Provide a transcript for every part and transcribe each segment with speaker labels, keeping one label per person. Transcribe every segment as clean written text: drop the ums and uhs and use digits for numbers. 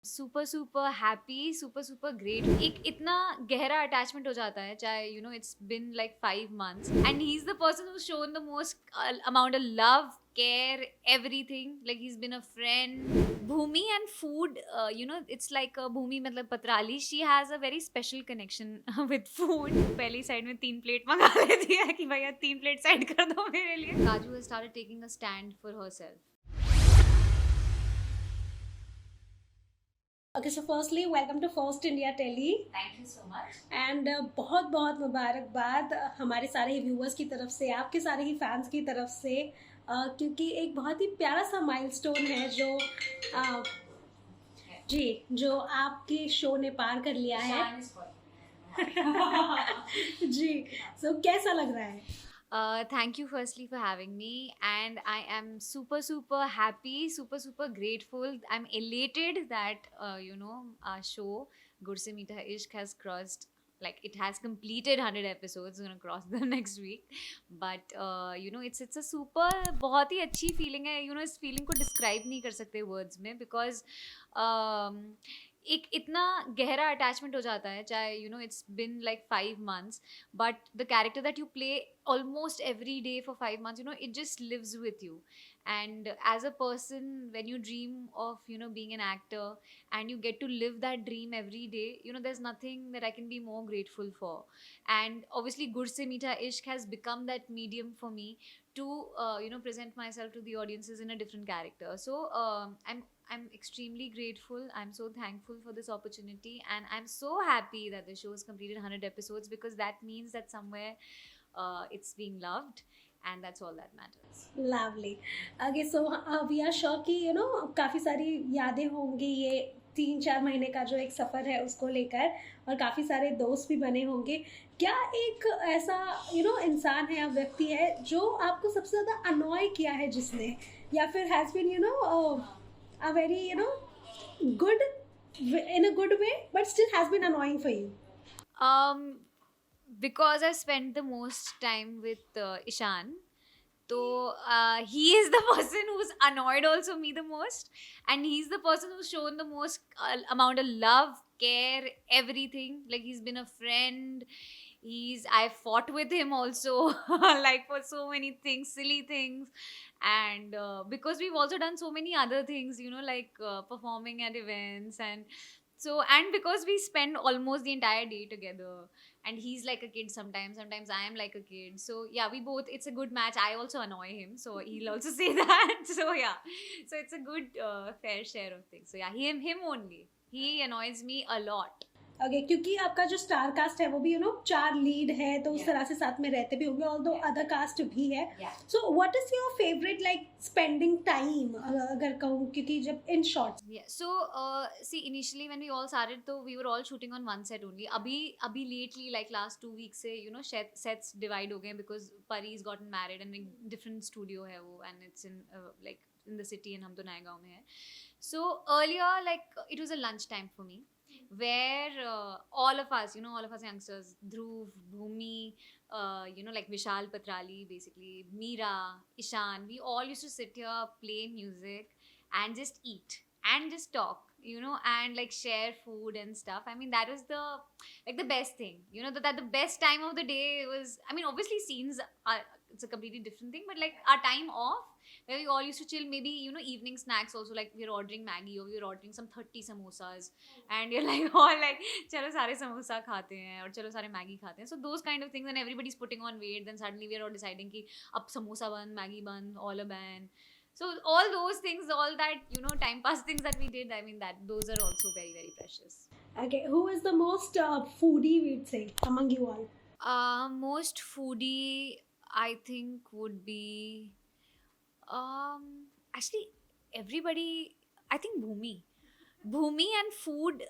Speaker 1: Super super happy, super super great. एक इतना गहरा अटैचमेंट हो जाता है, चाहे it's been like 5 months, and he is the person who shown the most amount of love, care, everything. Like he's been a friend. Bhumi and food, it's like Bhumi matlab Patrali, she has a very special connection with food. पहली side में 3 plate मंगा लेती है कि भैया 3 plate side कर दो मेरे लिए. Kaju has started taking a stand for herself.
Speaker 2: Okay, so firstly, welcome to First India Telly.
Speaker 1: Thank you so much.
Speaker 2: And बहुत बहुत मुबारकबाद हमारे सारे ही व्यूअर्स की तरफ से, आपके सारे ही फैंस की तरफ से, क्योंकि एक बहुत ही प्यारा सा माइलस्टोन है जो आपके शो ने पार कर लिया है. जी, so कैसा लग रहा है?
Speaker 1: Thank you firstly for having me, and I am super super happy, super super grateful. I'm elated that our show Gurse Meetha Ishq has crossed, like it has completed 100 episodes. It's gonna cross them next week, but it's a super बहुत ही अच्छी feeling है. इस feeling को describe नहीं कर सकते words में, because एक इतना गहरा अटैचमेंट हो जाता है, चाहे it's been like 5 months, but the character that you play almost every day for 5 months, it just lives with you. And as a person, when you dream of being an actor and you get to live that dream every day, there's nothing that I can be more grateful for. And obviously Gurse Meetha Ishq has become that medium for me to present myself to the audiences in a different character. So I'm extremely grateful. I'm so thankful for this opportunity, and I'm so happy that the show has completed 100 episodes, because that means that somewhere it's being loved, and that's all that matters.
Speaker 2: Lovely. Okay, so we are sure कि काफ़ी सारी यादें होंगी ये 3-4 महीने का जो एक सफ़र है उसको लेकर, और काफ़ी सारे दोस्त भी बने होंगे. क्या एक ऐसा इंसान है या व्यक्ति है जो आपको सबसे ज़्यादा अनॉय किया है जिसने, या फिर has been a very good, in a good way, but still has been annoying for you?
Speaker 1: Because I spent the most time with Ishaan, so he is the person who's annoyed also me the most, and he's the person who's shown the most amount of love, care, everything. Like he's been a friend. I fought with him also, like for so many things, silly things. And because we've also done so many other things, like performing at events, and because we spend almost the entire day together, and he's like a kid sometimes I am like a kid. So yeah, we both, it's a good match. I also annoy him, so he'll also say that. So yeah, so it's a good fair share of things. So yeah, him only, he annoys me a lot.
Speaker 2: Okay, क्योंकि आपका जो star cast है वो भी 4 lead है, तो उस तरह से साथ में रहते भी होंगे, ऑल्दो अदर कास्ट भी है. So what is your favourite like spending time, अगर कहूँ, क्योंकि जब in shorts.
Speaker 1: So see, initially when we all started, so we were all shooting on one set only. अभी lately, like last 2 weeks से sets divide हो गए, because Pari's gotten married and एक different studio है वो, and it's in like in the city, and हम तो नए गाँव में है. So earlier, like it was a lunch time for me, where all of us youngsters, Dhruv, Bhumi, like Vishal Patrali, basically Meera, Ishaan, we all used to sit here, play music, and just eat and just talk, and like share food and stuff. I mean, that was the best thing, that the best time of the day was, I mean, obviously scenes are, it's a completely different thing, but like our time off, where we all used to chill, maybe evening snacks also, like we're ordering Maggie, or we're ordering some 30 samosas, and you're like all like chalo sare samosa khate hain, or chalo sare Maggie khate hain. So those kind of things, and everybody's putting on weight, then suddenly we're all deciding ki ab samosa ban, Maggie ban, all a ban. So all those things, all that time pass things that we did, I mean, that those are also very very precious.
Speaker 2: Okay, who is the most foodie, we'd say, among you all?
Speaker 1: Most foodie, I think, would be actually everybody. I think Bhumi and food,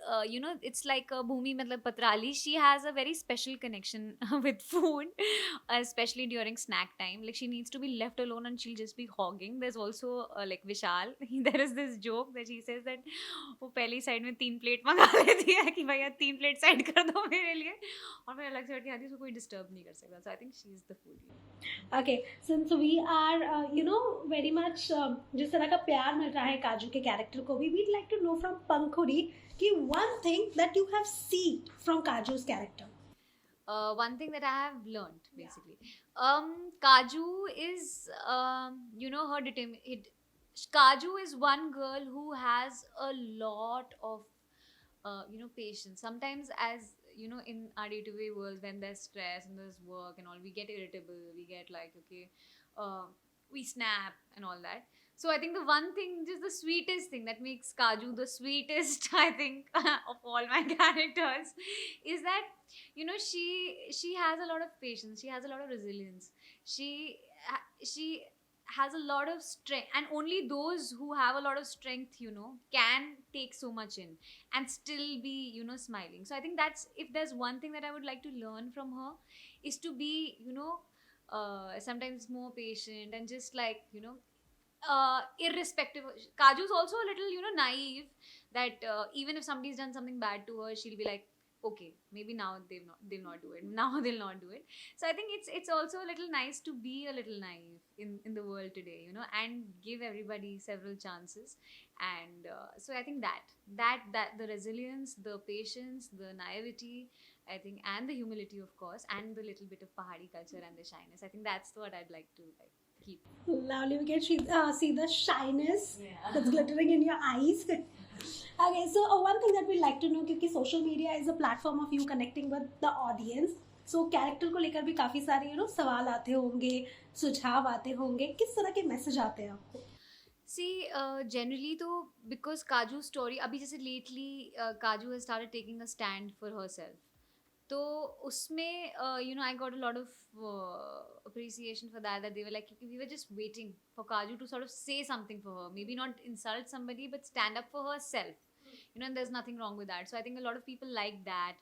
Speaker 1: it's like Bhumi matlab Patrali, she has a very special connection with food, especially during snack time. Like she needs to be left alone and she'll just be hogging. There's also like Vishal, there is this joke that she says that वो पहली side में 3 plate मंगा लेती है कि भैया 3 plate side कर दो मेरे लिए, और मैं अलग से बैठ के आती हूँ, उसको कोई डिस्टर्ब नहीं कर सकता. So I think she's the foodie.
Speaker 2: Okay, since we are very much जिस तरह का प्यार मिल रहा है काजू के कैरेक्टर को भी, we'd like to know from Pankhuri ki one thing that you have seen from Kaju's character.
Speaker 1: One thing that I have learned basically. Kaju is, her Kaju is one girl who has a lot of, patience. Sometimes, as you know, in our day-to-day world, when there's stress and there's work and all, we get irritable. We get like, okay, uh, we snap and all that. So I think the one thing, just the sweetest thing that makes Kaju the sweetest, I think, of all my characters, is that she has a lot of patience. She has a lot of resilience. She has a lot of strength, and only those who have a lot of strength, can take so much in and still be, smiling. So I think that's, if there's one thing that I would like to learn from her, is to be, sometimes more patient and just like, irrespective. Kaju's also a little, naive, that even if somebody's done something bad to her, she'll be like, okay, maybe now they'll not do it. Now they'll not do it. So I think it's also a little nice to be a little naive in the world today, and give everybody several chances. And so I think that the resilience, the patience, the naivety, I think, and the humility, of course, and the little bit of Pahadi culture and the shyness, I think that's what I'd like to like keep.
Speaker 2: Lovely. We can see the shyness that's glittering in your eyes. Okay, so one thing that we'd like to know, क्योंकि social media is a platform of you connecting with the audience. So character को लेकर भी काफी सारे सवाल आते होंगे, सुझाव आते होंगे. किस तरह के मैसेज आते हैं आपको?
Speaker 1: See, generally, though, because Kaju's story, abhi jaise lately, Kaju has started taking a stand for herself. तो उसमें I got a lot of appreciation for that they were like, we were just waiting for Kaju to sort of say something for her, maybe not insult somebody but stand up for herself, and there's nothing wrong with that. So I think a lot of people like that.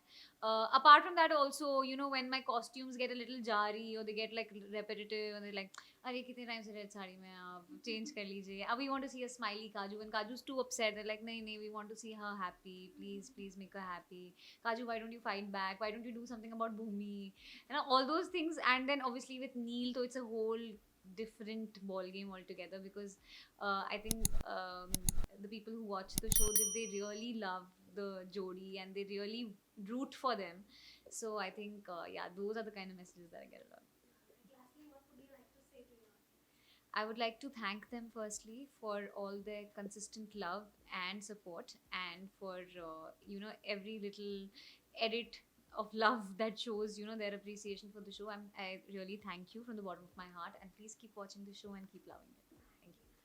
Speaker 1: Apart from that also, when my costumes get a little jarry or they get like repetitive and they're like, अरे कितने time से red sari में आप change कर लीजिए, अब we want to see a smiley Kaju, and Kaju is too upset, they like नहीं नहीं, we want to see her happy, please please make her happy, Kaju, why don't you fight back, why don't you do something about Bhumi, all those things. And then obviously with Neel, so it's a whole different ball game altogether, because I think the people who watch the show, they really love the Jodi and they really root for them. So I think those are the kind of messages that I get a lot. I would like to thank them firstly for all their consistent love and support, and for every little edit of love that shows their appreciation for the show. I really thank you from the bottom of my heart, and please keep watching the show and keep loving it.